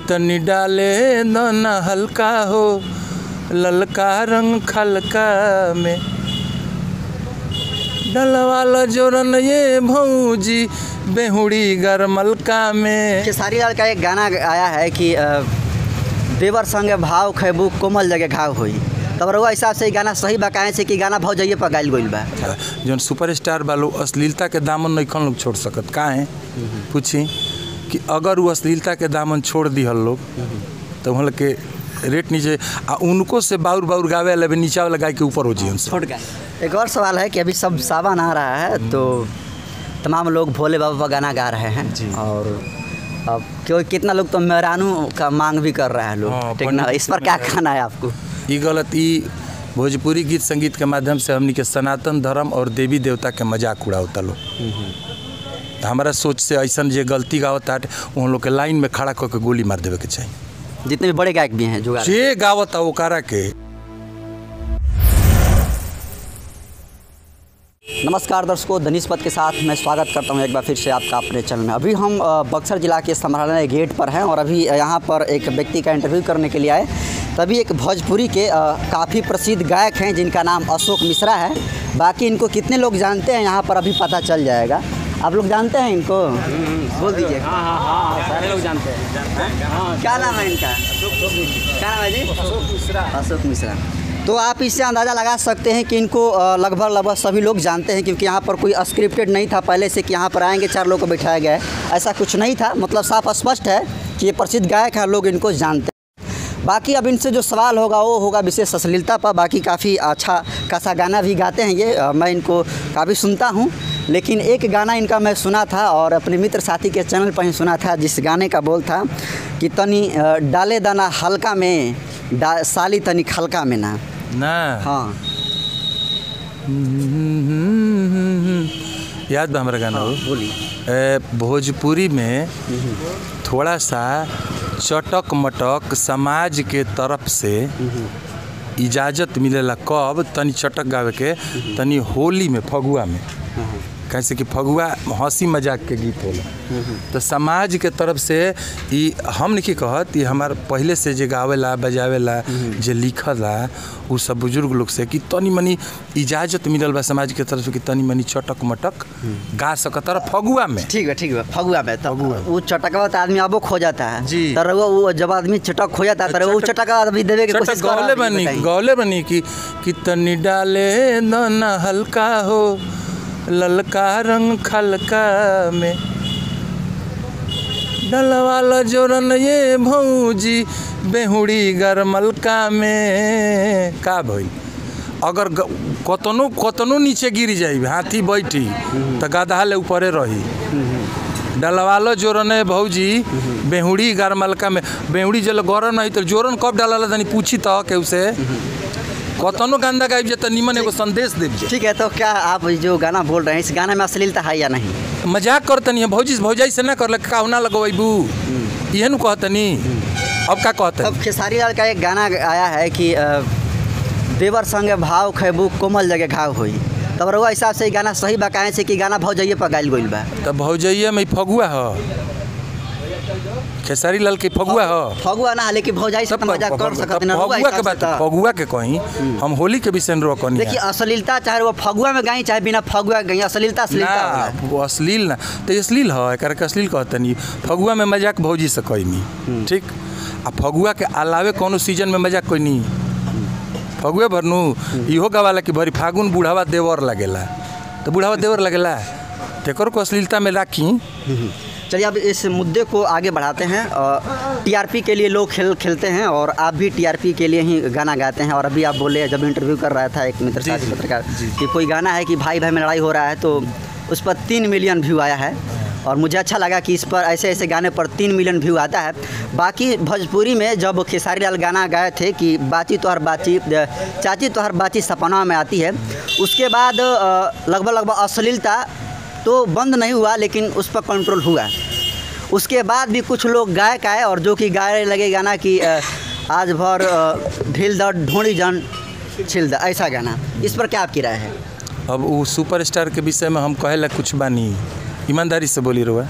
तनी डाले दोना हल्का हो ललका रंग खलका में डलवाला जोरन ये भौजी बेहुड़ी गरमलका में। खेसारी लाल का एक गाना आया है कि देवर संगे भाव खैबू कोमल जगह घाव होई, तब रउआ हिसाब से गाना सही बा काहे से कि गाना भौजाइए पर गाइल गइल बा। जौन सुपरस्टार वालों अश्लीलता के दामन नहीं लोग छोड़ सकत काहे पूछी कि अगर वो अश्लीलता के दामन छोड़ दी हल लोग तो हम लोग के रेट नीचे आ उनको से बाउर बाउर गावे वाला भी नीचा वाला गाय के ऊपर हो जी उनसे। एक और सवाल है कि अभी सब सावन आ रहा है तो तमाम लोग भोले बाबा पर गाना गा रहे हैं जी। और अब क्यों कितना लोग तो मेहरानू का मांग भी कर रहे हैं लोग, ठीक ना, इस पर क्या कहना है आपको? ये गलत ई भोजपुरी गीत संगीत के माध्यम से हमनी के सनातन धर्म और देवी देवता के मजाक उड़ावता लोग। हमारा सोच से ऐसा जे गलती गावता है उन लोग के लाइन में खड़ा करके गोली मार देवे के चाहिए। जितने भी बड़े गायक भी हैं जो गावता ओकारा के। नमस्कार दर्शकों, धनीश पद के साथ मैं स्वागत करता हूं एक बार फिर से आपका अपने चैनल में। अभी हम बक्सर जिला के संग्रहालय गेट पर हैं और अभी यहाँ पर एक व्यक्ति का इंटरव्यू करने के लिए आए। तभी एक भोजपुरी के काफ़ी प्रसिद्ध गायक हैं जिनका नाम अशोक मिश्रा है। बाकी इनको कितने लोग जानते हैं यहाँ पर अभी पता चल जाएगा। आप लोग जानते हैं इनको? बोल दीजिए। हाँ, सारे लोग जानते हैं। क्या नाम है इनका? क्या नाम है जी? अशोक मिश्रा। तो आप इससे अंदाज़ा लगा सकते हैं कि इनको लगभग सभी लोग जानते हैं, क्योंकि यहाँ पर कोई स्क्रिप्टेड नहीं था पहले से कि यहाँ पर आएंगे 4 लोगों को बिठाया गया है, ऐसा कुछ नहीं था। मतलब साफ स्पष्ट है कि ये प्रसिद्ध गायक हैं, लोग इनको जानते हैं। बाकी अब इनसे जो सवाल होगा वो होगा विशेष अश्लीलता पर। बाकी काफ़ी अच्छा खासा गाना भी गाते हैं ये, मैं इनको काफ़ी सुनता हूँ। लेकिन एक गाना इनका मैं सुना था और अपने मित्र साथी के चैनल पर ही सुना था, जिस गाने का बोल था कि तनी डाले दाना हल्का में साली तनी खलका में ना। हाँ, याद बा हमारा गाना? बोलिए। भोजपुरी में थोड़ा सा चटक मटक समाज के तरफ से इजाज़त मिलेला कब? तनी चटक गावे के तनी होली में, फगुआ में। कैसे कि फगुआ हंसी मजाक के गीत होला, तो समाज के तरफ से ई हम नहीं कहत, ये हमार पहले से जे गावेला बजावेला जे लिखला उ सब बुजुर्ग लोग से कि तनी मनी इजाज़त मिलल बा समाज के तरफ से कि तनी मनी चटक मटक गा सकत फगुआ में। ठीक है फगुआ में। तब वो चटकवा तो आदमी अब खो जाता है जी। तर वो जब आदमी चटक खो जाता है वो चटका अभी देवे के कोशिश गौले बनी कि तनी डाले दोना हल्का हो ललका रंग खलका में डलवाला जोरन ये भौजी बेहुड़ी गरमलका में। का भई अगर कतनो नीचे गिर जाई हाथी बैठी तो गधा ले ऊपरे रही। डलवालो जोरन भौजी बेहुड़ी गरमलका में। बेहुड़ी जल गरम नहीं तो जोरन कब डाला तनी पूछी तो के उसे कतनो गंदा गायब जाता निमन एगो संदेश दे। ठीक है, तो क्या आप जो गाना बोल रहे हैं इस गाने में अश्लीलता है या नहीं? मजाक करतनी है भौजाई से ना कर का ना लगवाबू ये नु कहतनी। अब का कहते? अब खेसारी लाल का एक गाना आया है कि देवर संगे भाव खैबू कोमल जगह घाव होई, तब रउआ हिसाब से गाना सही बा काहे से कि गाना भौजाइए पर गाइल गइल बा। तो भौजाइए में फगुआ है, खेसारी लाल के फगुआ है। फगुआ ना, लेकिन भौजाई से मजाक कर सकत ना। फगुआ के बात, फगुआ के कहीं हम होली के विषय में रोकनी। देखिए अश्लीलता चाहे वो फगुआ में गाई चाहे बिना फगुआ गाई, अश्लीलता वो अश्लील ना तो अश्लील है एक अश्लील कहते नहीं। फगुआ में मजाक भौजी से कोई नहीं, ठीक। आ फगुआ के अलावे कोनो सीजन में मजाक कोई नहीं। फगुए भरनू इहो गवाला कि भरी फागुन बुढ़ावा देवर लगेला, तो बुढ़ावा देवर लगेला तेकर को अश्लीलता में राखी। चलिए अब इस मुद्दे को आगे बढ़ाते हैं। टीआरपी के लिए लोग खेलते हैं और आप भी टीआरपी के लिए ही गाना गाते हैं। और अभी आप बोले जब इंटरव्यू कर रहा था एक मित्र साथी पत्रकार कि कोई गाना है कि भाई भाई में लड़ाई हो रहा है, तो उस पर 3 मिलियन व्यू आया है और मुझे अच्छा लगा कि इस पर ऐसे गाने पर 3 मिलियन व्यू आता है। बाकी भोजपुरी में जब खेसारी लाल गाना गाए थे कि बाची तो हर बाची चाची तो हर बाची सपना में आती है, उसके बाद लगभग अश्लीलता तो बंद नहीं हुआ लेकिन उस पर कंट्रोल हुआ। उसके बाद भी कुछ लोग गायक आए और जो कि गाने लगे गाना कि आज भर ढील द ढोड़ी जन छिल द, ऐसा गाना। इस पर क्या आपकी राय है? अब वो सुपरस्टार के विषय में हम कहे ला कुछ बानी, ईमानदारी से बोली रहुआ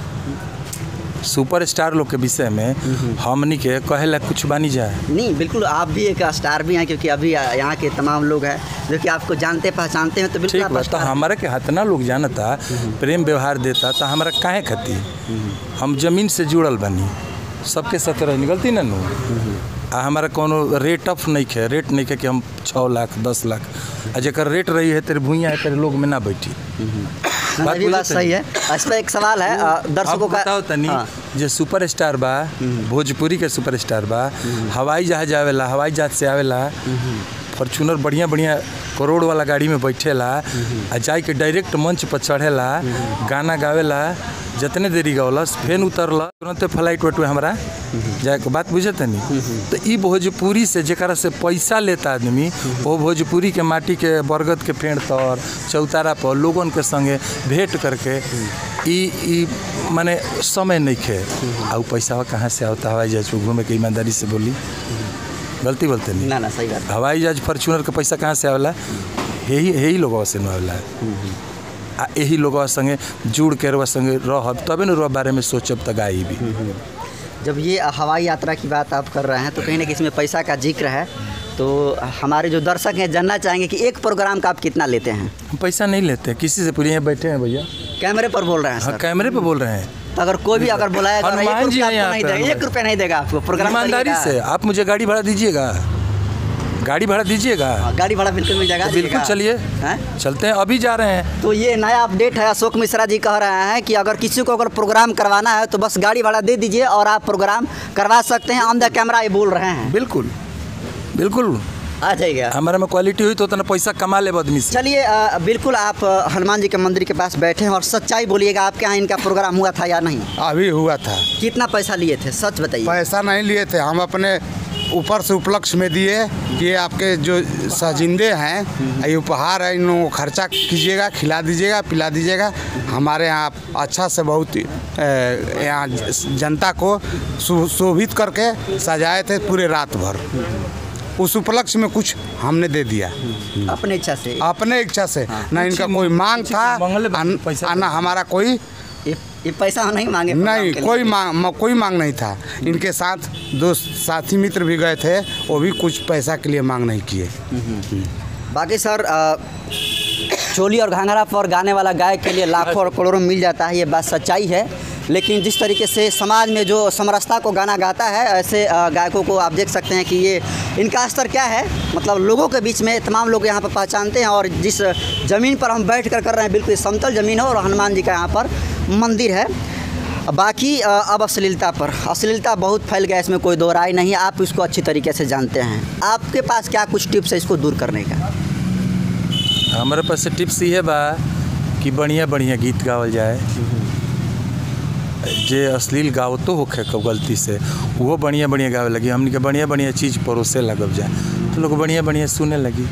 सुपरस्टार लोग के विषय में हमनी के कहेला कुछ बानी जाए नहीं, बिल्कुल आप भी एक स्टार भी हैं, क्योंकि अभी यहाँ के तमाम लोग हैं जो कि आपको जानते पहचानते हैं, तो बिल्कुल ठीक आप बा। तो स्टार हैं। हमारे के हतना लोग जानता, प्रेम व्यवहार देता, तो हमारा काहे खाती हम जमीन से जुड़ल बनी, सबके साथ रही गलती ना नू। आ हमारा कोनो रेट ऑफ नहीं है, रेट नहीं है कि हम 6 लाख 10 लाख आ जकर रेट रही है तेरे भूइया है तेरे लोग में ना बैठी। बात सही है। इस पर एक सवाल है दर्शकों का। बताओ तनी जो सुपरस्टार बा, भोजपुरी के सुपरस्टार बा, हवाई जहाज आवेला, हवाई जहाज से आवेला, फॉर्चूनर बढ़िया बढ़िया करोड़ वाला गाड़ी में बैठेला आ जाए के डायरेक्ट मंच पर चढ़ेला, गाना गावेला, जितने देरी गौलस फेन उतरल तुरंत फ्लाइट वेट में हमारा जाए के बात बुझे तनी। तो ई भोजपुरी से जरा से पैसा लेता आदमी, वो भोजपुरी के माटी के बरगद के पेड़ तर चौतारा पर लोगन के संगे भेंट करके ई माने समय नहीं खे आ पैसा कहाँ से आता हवाई जहाज पर घूमे के, ईमानदारी से बोली, गलती बोलते नहीं ना सही बात। हवाई जहाज फॉर्चूनर के पैसा कहाँ से आवेला, यही लोगों से न आवेला। आ यही लोगों संगे जुड़ के रुआ संगे रहब तबे न रुआ बारे में सोचब तक आई भी। जब ये हवाई यात्रा की बात आप कर रहे हैं तो कहीं ना कहीं इसमें पैसा का जिक्र है, तो हमारे जो दर्शक हैं जानना चाहेंगे कि एक प्रोग्राम का आप कितना लेते हैं? हम पैसा नहीं लेते किसी से, पूरी यहाँ बैठे हैं भैया, कैमरे पर बोल रहे हैं हाँ सर। कैमरे पे बोल रहे हैं। तो अगर कोई भी अगर बुलाया तो हनुमान जी हैं यहाँ पे, 1 रुपया नहीं देगा आपको प्रोग्राम ईमानदारी से। आप मुझे गाड़ी भाड़ा दीजिएगा, गाड़ी भाड़ा दीजिएगा, गाड़ी भाड़ा बिल्कुल मिल जाएगा। तो बिल्कुल चलिए चलते हैं, अभी जा रहे हैं। तो ये नया अपडेट है, अशोक मिश्रा जी कह रहे हैं कि अगर किसी को अगर प्रोग्राम करवाना है तो बस गाड़ी भाड़ा दे दीजिए और आप प्रोग्राम करवा सकते हैं। ऑन द कैमरा ये बोल रहे हैं। बिल्कुल बिल्कुल आ जाइएगा। हमारे में क्वालिटी हुई तो उतना पैसा कमा ले आदमी से। चलिए बिल्कुल आप हनुमान जी के मंदिर के पास बैठे हैं और सच्चाई बोलिएगा, आपके यहाँ इनका प्रोग्राम हुआ था या नहीं? अभी हुआ था। कितना पैसा लिए थे, सच बताइए। पैसा नहीं लिए थे, हम अपने ऊपर से उपलक्ष्य में दिए कि ये आपके जो सजिंदे हैं ये उपहार है, इन लोगों को खर्चा कीजिएगा, खिला दीजिएगा, पिला दीजिएगा। हमारे यहाँ अच्छा से बहुत यहाँ जनता को शोभित करके सजाए थे पूरे रात भर। उस उपलक्ष्य में कुछ हमने दे दिया अपने इच्छा से, अपने इच्छा से। ना इनका कोई मांग था, ना हमारा कोई ये पैसा नहीं मांगे, नहीं कोई मांग नहीं था। इनके साथ 2 साथी मित्र भी गए थे, वो भी कुछ पैसा के लिए मांग नहीं किए। बाकी सर चोली और घाघरा पर गाने वाला गायक के लिए लाखों और करोड़ों मिल जाता है, ये बात सच्चाई है। लेकिन जिस तरीके से समाज में जो समरसता को गाना गाता है, ऐसे गायकों को आप देख सकते हैं कि ये इनका स्तर क्या है। मतलब लोगों के बीच में तमाम लोग यहाँ पर पहचानते हैं। और जिस ज़मीन पर हम बैठ कर रहे हैं बिल्कुल समतल ज़मीन है और हनुमान जी का यहाँ पर मंदिर है। बाकी अब अश्लीलता बहुत फैल गया, इसमें कोई दो राय नहीं है। आप इसको अच्छी तरीके से जानते हैं। आपके पास क्या कुछ टिप्स है इसको दूर करने का? हमारे पास से टिप्स ये बा कि बढ़िया बढ़िया गीत गावल जाए, जे अश्लील गावतो होखे गलती से वो बढ़िया बढ़िया गावे लगी, हमने के बढ़िया बढ़िया चीज़ परोसे लगब जाए तो लोग बढ़िया बढ़िया सुने लगी,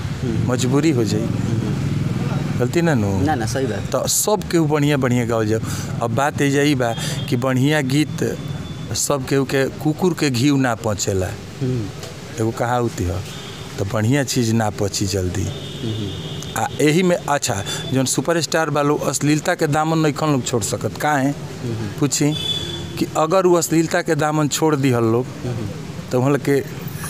मजबूरी हो जाई, गलती ना नो ना सही बात। तो सब केहू बढ़िया बढ़िया गावल जाए। अब बात यही बा कि बढ़िया गीत सब केहू के कुकुर के घी ना पहुँचेला, एगो कहावत है, तो बढ़िया चीज़ ना पहुँची जल्दी। आ यही में अच्छा जौन सुपरस्टार वालों अश्लीलता के दामन नहीं लोग छोड़ सकत, काहे पूछी कि अगर वो अश्लीलता के दामन छोड़ दी हल लोग तो हम लोग के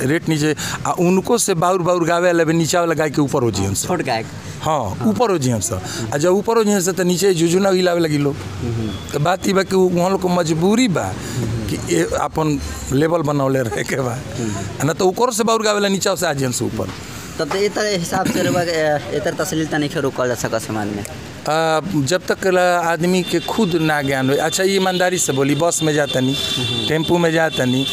रेट नीचे, आ उनको से बाउर गावे वाला नीचा वाला गाय के ऊपर हो जी छोट गायक, हाँ ऊपर हो जी सब। आ जब ऊपर हो जी से तो नीचे जुजुना हिलावे लगी लोग। तो बात ये बा कि वहाँ लोग को मजबूरी बा कि ये अपन लेवल बनौले रहे के बा, ना तो ऊपर से बाउर गावे वाला नीचा से आ जी से ऊपर। तब तो इतर हिसाब से इतर अश्लीलता नहीं रोकल जा सका समाज में। जब तक आदमी के खुद ना ज्ञान हो। अच्छा ये ईमानदारी से बोली, बस में जाता नहीं, टेम्पू में जाता नहीं,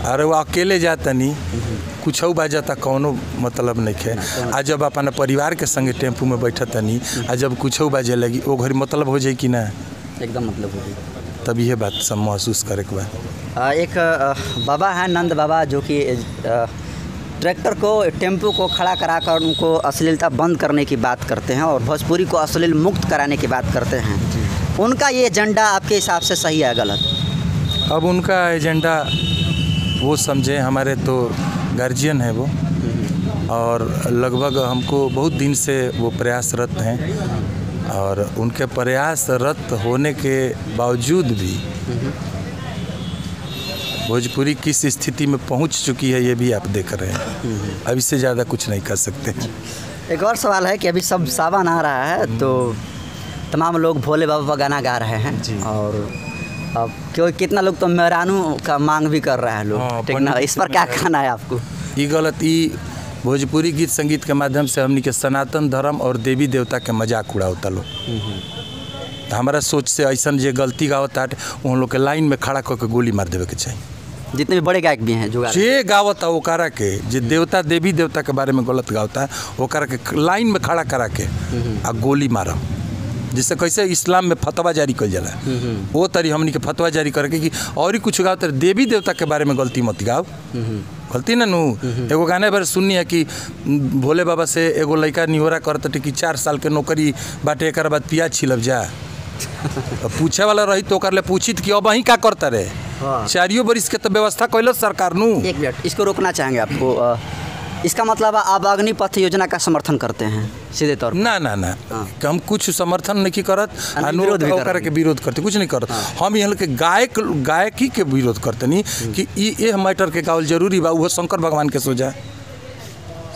अरे वो अकेले जाता नहीं, कुछ बाजाता कौनो मतलब नहीं है। आ जब अपना परिवार के संगे टेम्पू में बैठता नहीं, आ जब कुछ बाजे लगी वो घड़ी मतलब हो जाए कि ना, एकदम मतलब हो जाए। तब यह बात सब महसूस करे के बाद। एक बाबा हैं नंद बाबा, जो कि ट्रैक्टर को टेम्पो को खड़ा कराकर उनको अश्लीलता बंद करने की बात करते हैं और भोजपुरी को अश्लील मुक्त कराने की बात करते हैं। उनका ये एजेंडा आपके हिसाब से सही है गलत? अब उनका एजेंडा वो समझे, हमारे तो गार्जियन है वो, और लगभग हमको बहुत दिन से वो प्रयासरत हैं और उनके प्रयासरत होने के बावजूद भी भोजपुरी किस स्थिति में पहुंच चुकी है ये भी आप देख रहे हैं। अब इससे ज़्यादा कुछ नहीं कर सकते। एक और सवाल है कि अभी सब सावन आ रहा है तो तमाम लोग भोले बाबा का गाना गा रहे हैं जी। और अब क्यों कितना लोग तो मेहरानू का मांग भी कर रहे हैं लोग, हाँ, ठीक ना? इस पर क्या कहना है आपको? ये गलत, ई भोजपुरी गीत संगीत के माध्यम से हमनी के सनातन धर्म और देवी देवता के मजाक उड़ावता लोग। हमारा सोच से ऐसा जे गलती गावता उन लोग के लाइन में खड़ा करके गोली मार देवे के चाहिए। जितने भी बड़े गायक भी हैं जो जे गावता ओकरा के, जे देवता देवी देवता के बारे में गलत गावता है ओकरा के लाइन में खड़ा करा के आ गोली मारा। जिससे कैसे इस्लाम में फतवा जारी कल जाला, वो तरी हमनी के फतवा जारी करके कि और ही कुछ गाओ तो देवी देवता के बारे में गलती मत गाओ। गलती ना नू। एगो गाने बार सुननी है कि भोले बाबा से एगो लड़का निहोरा करते कि 4 साल के नौकरी बाटे एक बाद प्याज छिलब जा। पूछे वाला रही तो ओकर ले पूछित कि अब अहीं का करता रहे। हाँ। 4 बरिस के तो व्यवस्था कैल सरकार नू। एक मिनट, इसको रोकना चाहेंगे आपको। इसका मतलब आप अग्निपथ योजना का समर्थन करते हैं सीधे तौर पर? ना ना ना, हम कुछ समर्थन नहीं करत, विरोध भी ओकरा के विरोध करते, कुछ नहीं करत। हम यहाँ के गायकी के विरोध करते नहीं कि ये मैटर के गावल जरूरी बा। वो शंकर भगवान के सोचा,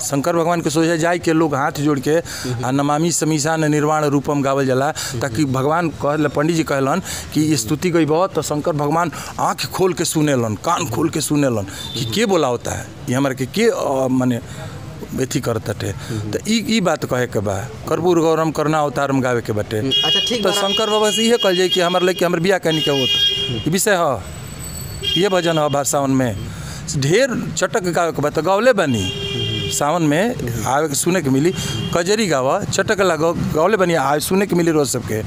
शंकर भगवान के सोचा जाए के लोग हाथ जोड़ के आ नमामि समीसान निर्वाण रूपम गावल जाला, ताकि भगवान कहल, पंडित जी कहलन कि ये स्तुति गई बहुत तो शंकर भगवान आँख खोल के सुनेलन, कान खोल के सुनेलन कि के बोला होता है ये हमारे के माने बेथी करते। तो ई बात कहे के बा, कर्पूर गौरम करना अवतारम गावे के बटे। अच्छा ठीक। तो शंकर बाबा से इहे कहल जाए कि हमारे लेके हमारे बियाह कहनी के होत विषय है, ये भजन है भाषावन में ढेर चटक गावे के बा। तो गौले बनी सावन में आवे के सुने के मिली, कजरी गावा चटक लगा गौले बनी आवे सुने के मिली रोज सबके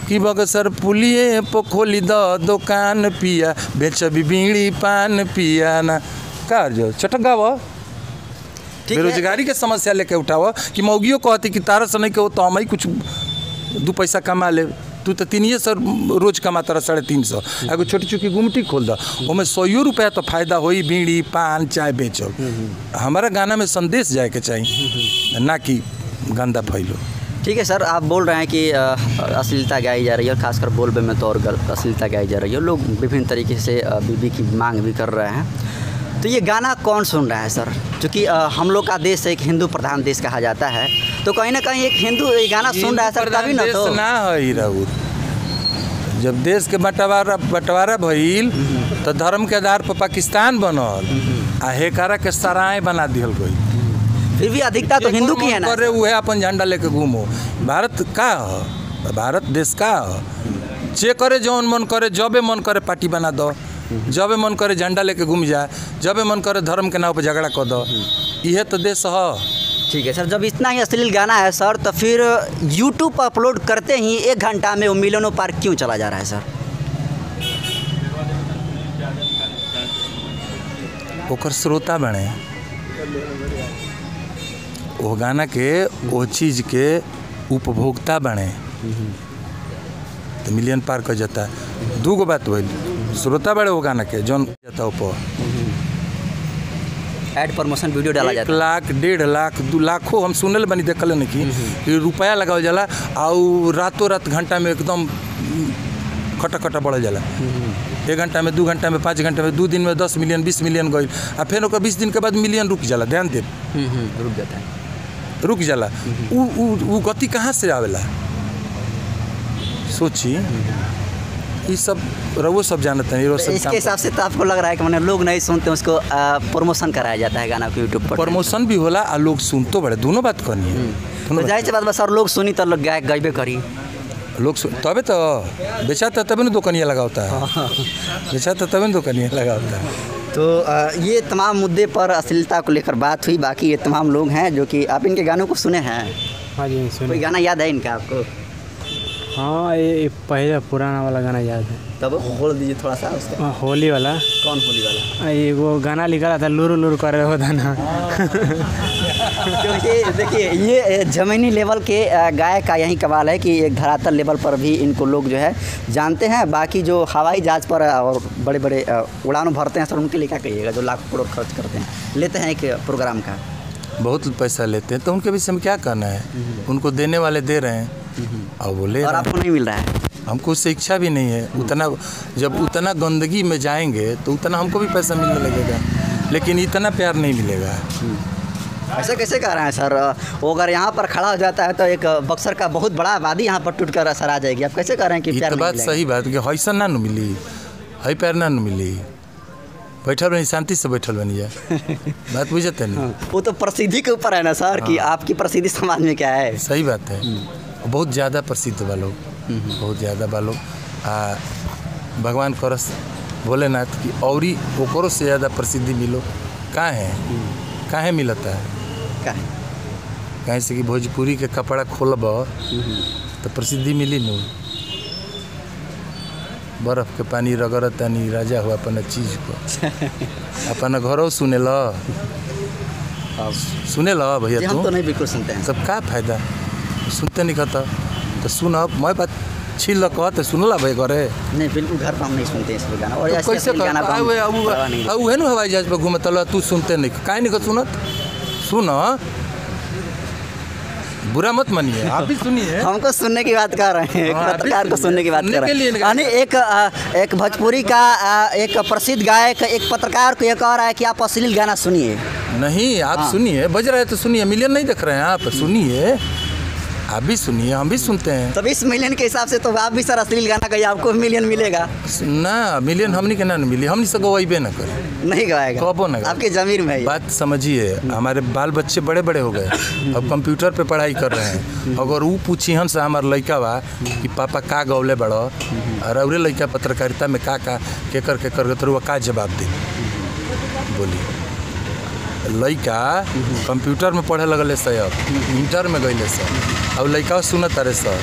कि बगसर पुलिये पोखोली द दुकान पिया बेचबी बीड़ी पान पिया ना का जो चटक गावा। बेरोजगारी के समस्या लेके उठावा कि मौगियों कहती कि तारा से नहीं के हो तो हम ही कुछ 2 पैसा कमा ले। तू तो 300 रोज कमाता रहा 350। एगो छोटी चुकी गुमटी खोल दा, उसमें 100 रुपया तो फायदा होई, बीड़ी पान चाय बेचो। हमारा गाना में संदेश जाए के चाहिए, ना कि गंदा फैलो। ठीक है सर, आप बोल रहे हैं कि अश्लीलता गाई जा रही है, खासकर बोलबे में तो और अश्लीलता गाई जा रही है। लोग विभिन्न तरीके से बीबी की मांग भी कर रहे हैं। तो ये गाना कौन सुन रहा है सर? क्योंकि हम लोग का देश एक हिंदू प्रधान देश कहा जाता है, तो कहीं ना कहीं एक हिंदू ये गाना सुन रहा है सर, तभी ना तो ना है राउत। जब देश के बंटवारा भइल तो धर्म के आधार पर पाकिस्तान बनल आ हेकारा के सराय बना दिहल गई। फिर भी अधिकता तो हिंदू की है ना। करे हुए अपन झंडा लेके घूमो। भारत का है, भारत देश का है। जे करे जौन मन करे, जबे मन करे पार्टी बना दो, जबे मन करे झंडा लेके घूम जाए, जबे मन करे धर्म के नाम पर झगड़ा कर दो। यह तो देश है। ठीक है सर, जब इतना ही अश्लील गाना है सर तो फिर यूट्यूब पर अपलोड करते ही 1 घंटा में वो मिलियनों पार क्यों चला जा रहा है सर? ओकर श्रोता बने, वो गाना के वो चीज़ के उपभोक्ता बने तो मिलियन पार कर जाता है। 2 बात हुई, श्रोता बड़े वो गाना के जौन जाता ऊपर ऐड प्रमोशन वीडियो डाला जाता है। 1 लाख 1.5 लाख 2 लाखों हम सुनल बनी देखल नहीं कि रुपया लगावल जाला और रातों रात घंटा में एकदम खटा बढ़ जाला। 1 घंटा में 2 घंटा में 5 घंटा में 2 दिन में 10 मिलियन 20 मिलियन गई आ फिर ओकर 20 दिन के बाद मिलियन रुक जाला। ध्यान दे, रुक जाता है, रुक जाला। उ गति कहाँ से आवेला सोची। ये सब रवो सब जानते हैं। इसके हिसाब से तो आपको लग रहा है कि मैंने लोग नहीं सुनते, उसको प्रमोशन कराया जाता है गाना को यूट्यूब पर। प्रमोशन भी होला और लोग सुन तो बड़े, दोनों बात करनी है। तो जाहिर सी बात बस, और लोग सुनी तो लोग गायक गईबे करी, लोग तबे तो बेचाता तभी ना दुकानिया लगा होता है, बेचाता तभी ना दुकानिया लगा होता है। तो ये तमाम मुद्दे पर अश्लीलता को लेकर बात हुई। बाकी ये तमाम लोग हैं जो कि आप इनके गानों को सुने हैं। हाँ जी सुने। कोई गाना याद है इनका आपको? हाँ ये पहले पुराना वाला गाना याद है। तब बोल दीजिए थोड़ा सा उसका। होली वाला। कौन होली वाला? ये वो गाना लिखा था लुरु लुरु कर रहे होता ना। क्योंकि देखिए ये ज़मीनी लेवल के गायक का यही कमाल है कि एक धरातल लेवल पर भी इनको लोग जो है जानते हैं। बाकी जो हवाई जहाज़ पर और बड़े बड़े उड़ान भरते हैं सर, उनके लिए क्या कहिएगा जो लाखों करोड़ खर्च करते हैं, लेते हैं एक प्रोग्राम का? बहुत पैसा लेते हैं तो उनके विषय में क्या कहना है। उनको देने वाले दे रहे हैं, और बोले और आपको नहीं मिल रहा है? हमको उससे इच्छा भी नहीं है उतना। जब उतना गंदगी में जाएंगे तो उतना हमको भी पैसा मिलने लगेगा, लेकिन इतना प्यार नहीं मिलेगा। ऐसे कैसे कह रहे हैं सर? वो अगर यहाँ पर खड़ा हो जाता है तो एक बक्सर का बहुत बड़ा आबादी यहाँ पर टूट कर असर आ जाएगी। आप कैसे कह रहे हैं कि प्यार तो नहीं बात मिलेगा? सही बात कि हैसा ना न मिली, है प्यार ना न मिली। बैठल बनी, शांति से बैठल बनी जाए। बात बुझते नहीं। वो तो प्रसिद्धि के ऊपर है ना सर कि आपकी प्रसिद्धि समाज में क्या है। सही बात है। बहुत ज़्यादा प्रसिद्ध बा लोग, बहुत ज़्यादा बा लोग। भगवान करस भोलेनाथ की औरी ओकरों से ज़्यादा प्रसिद्धि मिलो। कहाँ मिलता है? कहीं से कि भोजपुरी के कपड़ा खोलब तो प्रसिद्धि मिली न। बर्फ के पानी रगड़तानी राजा हुआ अपन चीज को अपन घरों सुने ला भैया। हम तो नहीं बिल्कुल सुनते हैं। सब का फायदा, सुनते नहीं कहता तो सुन। मैं बात छील ल कहते सुनला भाई घरे नहीं, बिल्कुल घर पर हम नहीं सुनते इस गाना। और तो कैसे है ना हवाई जहाज पर घूमत तू सुनते नहीं काहे नहीं सुनत? सुन, बुरा मत मानिए, आप भी सुनिए। हमको सुनने की बात कर रहे हैं, एक पत्रकार को सुनने की बात कर रहे हैं। यानी एक भोजपुरी का एक प्रसिद्ध गायक एक पत्रकार को ये कह रहा है कि आप अश्लील गाना सुनिए। नहीं, आप सुनिए, बज रहा है तो सुनिए। मिलियन नहीं देख रहे हैं आप, सुनिए, आप भी सुनिए, हम भी सुनते हैं। तब 20 मिलियन के हिसाब से तो आप भी सर अश्लील गाना गाइए, आपको मिलियन मिलेगा ना। मिलियन हमनी के ना मिली, हमनी से गवाइबे ना करे, नहीं गवाएगा, कबो ना। आपके जमीर में है। बात समझिए, हमारे बाल बच्चे बड़े बड़े हो गए, अब कंप्यूटर पे पढ़ाई कर रहे हैं। अगर वो पूछी हम से हमारे लड़का बा कि पापा का गौले बड़ो और अरे लड़का पत्रकारिता में का केकर तो का जवाब दे? बोली लड़का कंप्यूटर में पढ़े लगल से, अब इंटर में गए से, अब लड़का सुनत अरे सर